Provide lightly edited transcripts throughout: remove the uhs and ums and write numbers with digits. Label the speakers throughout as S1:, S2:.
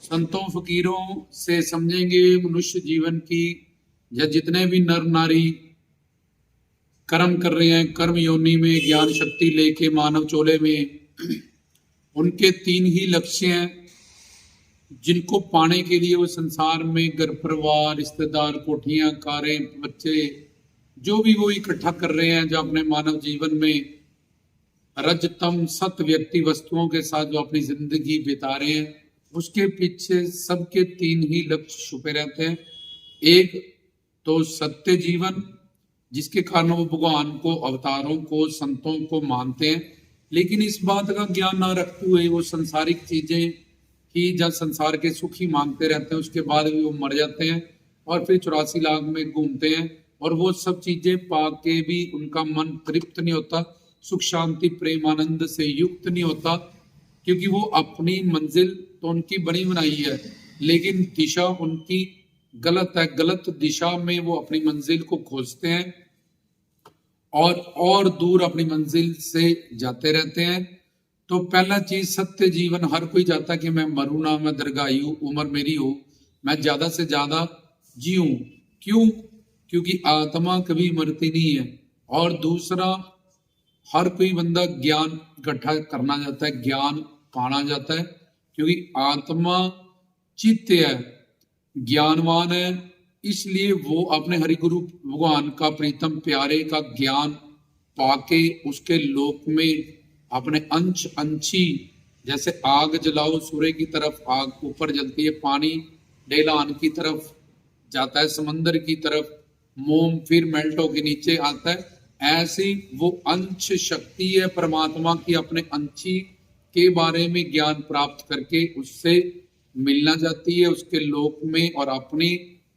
S1: संतों फकीरों से समझेंगे मनुष्य जीवन की, या जितने भी नर नारी कर्म कर रहे हैं, कर्म योनि में ज्ञान शक्ति लेके मानव चोले में, उनके तीन ही लक्ष्य हैं जिनको पाने के लिए वो संसार में घर परिवार, रिश्तेदार, कोठियां, कारें, बच्चे, जो भी वो इकट्ठा कर रहे हैं, जो अपने मानव जीवन में रजतम सत व्यक्ति वस्तुओं के साथ जो अपनी जिंदगी बिता रहे हैं, उसके पीछे सबके तीन ही लक्ष्य छुपे रहते हैं। एक तो सत्य जीवन, जिसके कारण वो भगवान को, अवतारों को, संतों को मानते हैं, लेकिन इस बात का ज्ञान ना रखते हुए वो संसारिक चीजें ही, जब संसार के सुख ही मांगते रहते हैं, उसके बाद भी वो मर जाते हैं और फिर 84 लाख में घूमते हैं, और वो सब चीजें पाके भी उनका मन तृप्त नहीं होता, सुख शांति प्रेम आनंद से युक्त नहीं होता, क्योंकि वो अपनी मंजिल तो उनकी बनी बनाई है, लेकिन दिशा उनकी गलत है। गलत दिशा में वो अपनी मंजिल को खोजते हैं और दूर अपनी मंजिल से जाते रहते हैं। तो पहला चीज सत्य जीवन, हर कोई चाहता है कि मैं मरूं ना, मैं दीर्घायु उम्र मेरी हो, मैं ज्यादा से ज्यादा जीऊं। क्यों? क्योंकि आत्मा कभी मरती नहीं है। और दूसरा, हर कोई बंदा ज्ञान इकट्ठा करना चाहता है, ज्ञान पाना चाहता है, क्योंकि आत्मा चित्त है, ज्ञानवान है, इसलिए वो अपने हरिगुरु भगवान का प्रीतम प्यारे का ज्ञान पाके उसके लोक में अपने अंश अंशी, जैसे आग जलाओ सूर्य की तरफ आग ऊपर जलती है, पानी ढेलान की तरफ जाता है, समंदर की तरफ, मोम फिर मेल्ट होके नीचे आता है, ऐसी वो अंश शक्ति है परमात्मा की, अपने अंशी के बारे में ज्ञान प्राप्त करके उससे मिलना चाहती है उसके लोक में, और अपने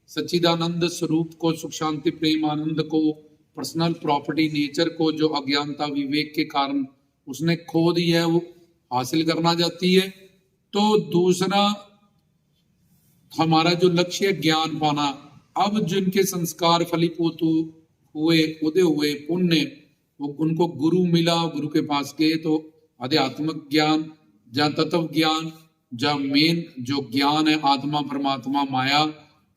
S1: सच्चिदानंद स्वरूप को, सुख शांति प्रेम आनंद को, पर्सनल प्रॉपर्टी नेचर को, जो अज्ञानता विवेक के कारण उसने खो दी है, वो हासिल करना चाहती है। तो दूसरा हमारा जो लक्ष्य है ज्ञान पाना। अब जिनके संस्कार फलीभूत हुए, उदय हुए पुण्य, वो उनको गुरु मिला, गुरु के पास गए तो आध्यात्मिक ज्ञान, जहाँ तत्व ज्ञान, जहाँ मेन जो ज्ञान है आत्मा परमात्मा माया,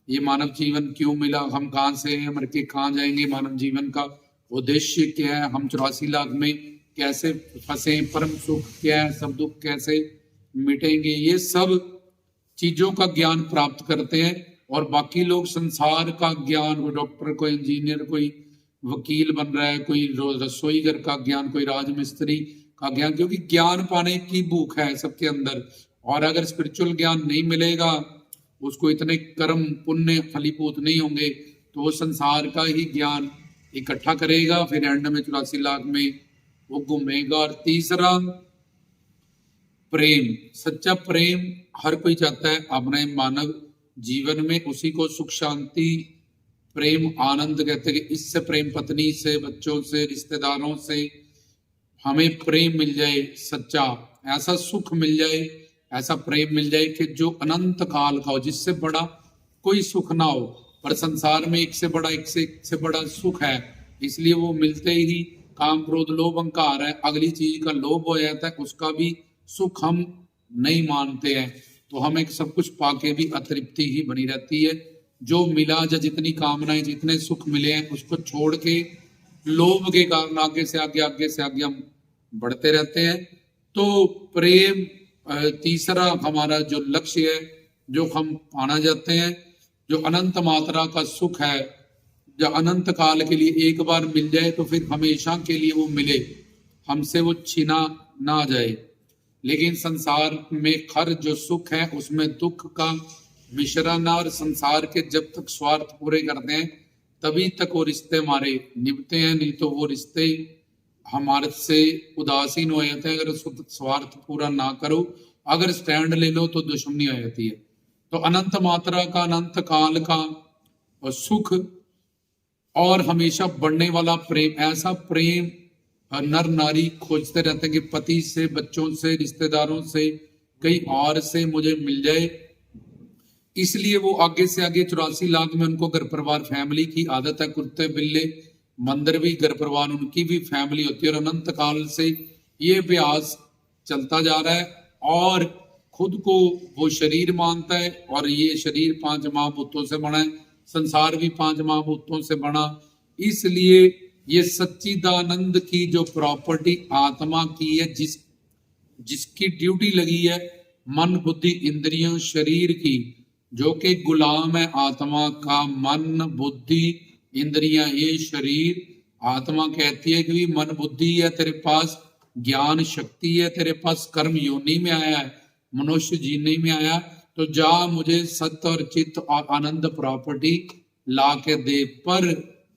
S1: ये मानव जीवन क्यों मिला, हम कहाँ से हैं, मर के कहाँ जाएंगे, मानव जीवन का उद्देश्य क्या है, हम 84 लाख में कैसे फंसे, परम सुख क्या है, सब दुख कैसे मिटेंगे, ये सब चीजों का ज्ञान प्राप्त करते हैं। और बाकी लोग संसार का ज्ञान, कोई डॉक्टर, कोई इंजीनियर, कोई वकील बन रहा है, कोई रसोई घर का ज्ञान, कोई राजमिस्त्री का ज्ञान, क्योंकि ज्ञान पाने की भूख है सबके अंदर। और अगर स्पिरिचुअल ज्ञान नहीं मिलेगा, उसको इतने कर्म पुण्य फलीभूत नहीं होंगे, तो वो संसार का ही ज्ञान इकट्ठा करेगा, फिर एंड में 84 लाख में वो घूमेगा। और तीसरा प्रेम, सच्चा प्रेम हर कोई चाहता है अपने मानव जीवन में, उसी को सुख शांति प्रेम आनंद कहते हैं कि इससे प्रेम, पत्नी से, बच्चों से, रिश्तेदारों से हमें प्रेम मिल जाए, सच्चा ऐसा सुख मिल जाए, ऐसा प्रेम मिल जाए कि जो अनंत काल का हो, जिससे बड़ा कोई सुख ना हो। पर संसार में एक से बड़ा सुख है, इसलिए वो मिलते ही काम क्रोध लोभ अहंकार है, अगली चीज का लोभ हो जाता है, उसका भी सुख हम नहीं मानते हैं, तो हमें सब कुछ पाके भी अतृप्ति ही बनी रहती है। जो मिला, जो जितनी कामनाएं, जितने सुख मिले हैं, उसको छोड़ के लोभ के कारण आगे से आगे हम बढ़ते रहते हैं। तो प्रेम तीसरा हमारा जो लक्ष्य है, जो हम पाना चाहते हैं, जो अनंत मात्रा का सुख है, जो अनंत काल के लिए एक बार मिल जाए तो फिर हमेशा के लिए वो मिले, हमसे वो छीना ना जाए। लेकिन संसार में हर जो सुख है उसमें दुख का मिश्रण, और संसार के जब तक स्वार्थ पूरे करते हैं तभी तक वो रिश्ते हमारे निभते हैं, नहीं तो वो रिश्ते हमारे से उदासीन हो जाते हैं। अगर स्वार्थ पूरा ना करो, अगर स्टैंड ले लो तो दुश्मनी आ जाती है। तो अनंत मात्रा का, अनंत काल का और सुख और हमेशा बढ़ने वाला प्रेम, ऐसा प्रेम नर नारी खोजते रहते हैं कि पति से, बच्चों से, रिश्तेदारों से, कहीं और से मुझे मिल जाए। इसलिए वो आगे से आगे 84 लाख में उनको घर परिवार फैमिली की आदत है, कुत्ते बिल्ले मंदिर भी घर परिवार उनकी भी फैमिली होती है, और अनंत काल से ये अभ्यास चलता जा रहा है। और खुद को वो शरीर मानता है और ये शरीर 5 महाभूतों से बना है, संसार भी 5 महाभूतों से बना, इसलिए ये सच्चिदानंद की जो प्रॉपर्टी आत्मा की है, जिसकी ड्यूटी लगी है मन बुद्धि इंद्रियों शरीर की, जो कि गुलाम है आत्मा का, मन बुद्धि इंद्रियां ये शरीर। आत्मा कहती है कि मन बुद्धि है तेरे पास, ज्ञान शक्ति है तेरे पास, कर्म योनि में आया है, मनुष्य जीने में आया, तो जा मुझे सत्य और चित्त और आनंद प्रॉपर्टी ला के दे। पर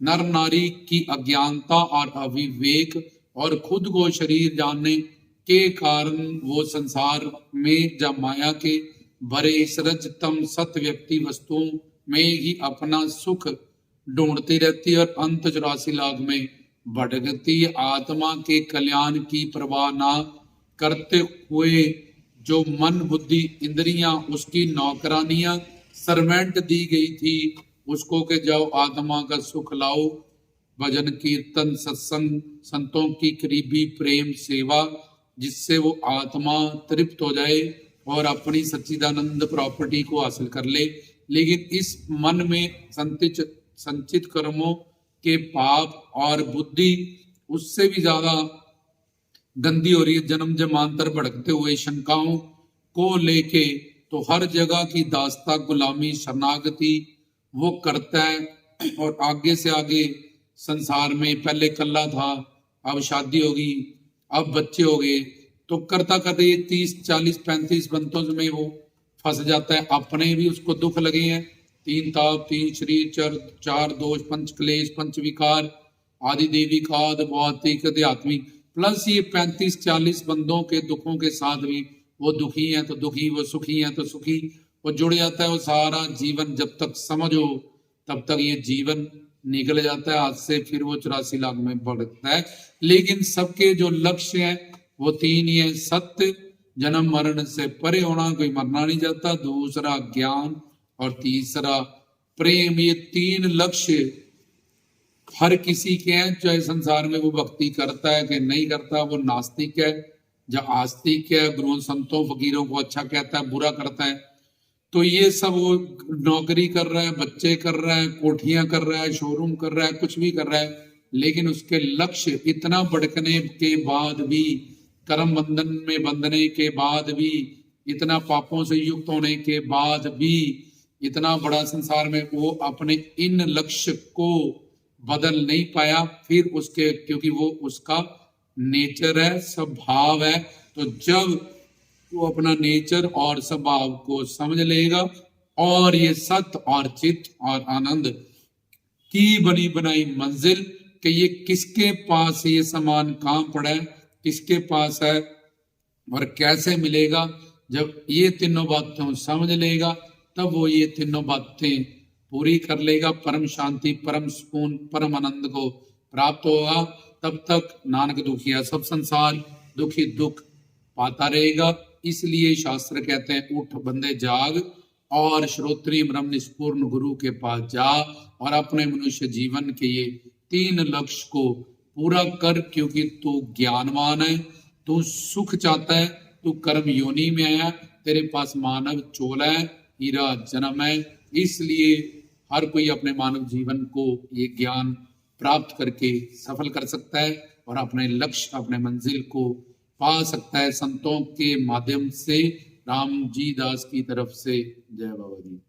S1: नर नारी की अज्ञानता और अविवेक और खुद को शरीर जानने के कारण वो संसार में जब माया के भरे सृजतम सत व्यक्ति वस्तुओं में ही अपना सुख ढूंढती रहती है और अंत 84 लाख में भटकती। आत्मा के कल्याण की परवाह ना करते हुए जो मन बुद्धि इंद्रियां उसकी नौकरानियां सर्वेंट दी गई थी उसको के जाओ आत्मा का सुख लाओ, भजन कीर्तन सत्संग संतों की करीबी प्रेम सेवा, जिससे वो आत्मा तृप्त हो जाए और अपनी सच्चिदानंद प्रॉपर्टी को हासिल कर ले। लेकिन इस मन में संचित कर्मों के पाप और बुद्धि उससे भी ज्यादा गंदी हो रही है, जन्म जन्मांतर भड़कते हुए शंकाओं को लेके तो हर जगह की दास्ता गुलामी शरणागति वो करता है और आगे से आगे संसार में पहले कल्ला था, अब शादी होगी, अब बच्चे हो गए, तो करता करते ये 30 40 35 बंतों में वो फंस जाता है। अपने भी उसको दुख लगे हैं, 3 ताप 3 शरीर 4 दोष 5 क्लेश 5 विकार आदि देवी खाद भौतिक आध्यात्मिक, प्लस ये 35 40 बंदों के दुखों के साथ भी वो दुखी है तो दुखी, वो सुखी है तो सुखी, वो जुड़ जाता है। वो सारा जीवन जब तक समझो तब तक ये जीवन निकल जाता है हाथ से, फिर वो 84 लाख में बढ़ता है। लेकिन सबके जो लक्ष्य है वो 3 ही है, सत्य जन्म मरण से परे होना, कोई मरना नहीं जाता, दूसरा ज्ञान और तीसरा प्रेम। ये 3 लक्ष्य हर किसी के हैं, चाहे संसार में वो भक्ति करता है कि नहीं करता, वो नास्तिक है या आस्तिक है, गुरुओं संतों फकीरों को अच्छा कहता है बुरा करता है, तो ये सब वो नौकरी कर रहा है, बच्चे कर रहा है, कोठियां कर रहा है, शोरूम कर रहा है, कुछ भी कर रहा है, लेकिन उसके लक्ष्य इतना भड़कने के बाद भी, कर्म बंधन में बंधने के बाद भी, इतना पापों से युक्त होने के बाद भी, इतना बड़ा संसार में वो अपने इन लक्ष्य को बदल नहीं पाया। फिर उसके, क्योंकि वो उसका नेचर है, स्वभाव है, तो जब वो अपना नेचर और स्वभाव को समझ लेगा और ये सत्य और चित्त और आनंद की बनी बनाई मंजिल कि ये किसके पास ये सामान कहाँ पड़ा है, किसके पास है और कैसे मिलेगा, जब ये तीनों बातें समझ लेगा तब वो ये तीनों बातें पूरी कर लेगा, परम शांति परम सुकून परम आनंद को प्राप्त होगा। तब तक नानक दुखिया सब संसार दुखी दुख पाता रहेगा। इसलिए शास्त्र कहते हैं उठ बंदे जाग और श्रोत्रिय ब्रह्म निष्पूर्ण गुरु के पास जा और अपने मनुष्य जीवन के ये 3 लक्ष्य को पूरा कर, क्योंकि तू ज्ञानवान है, तू सुख चाहता है, तू कर्म योनि में आया, तेरे पास मानव चोला है, हीरा जन्म है। इसलिए हर कोई अपने मानव जीवन को ये ज्ञान प्राप्त करके सफल कर सकता है और अपने लक्ष्य अपने मंजिल को पा सकता है संतों के माध्यम से। राम जी दास की तरफ से जय बाबा जी।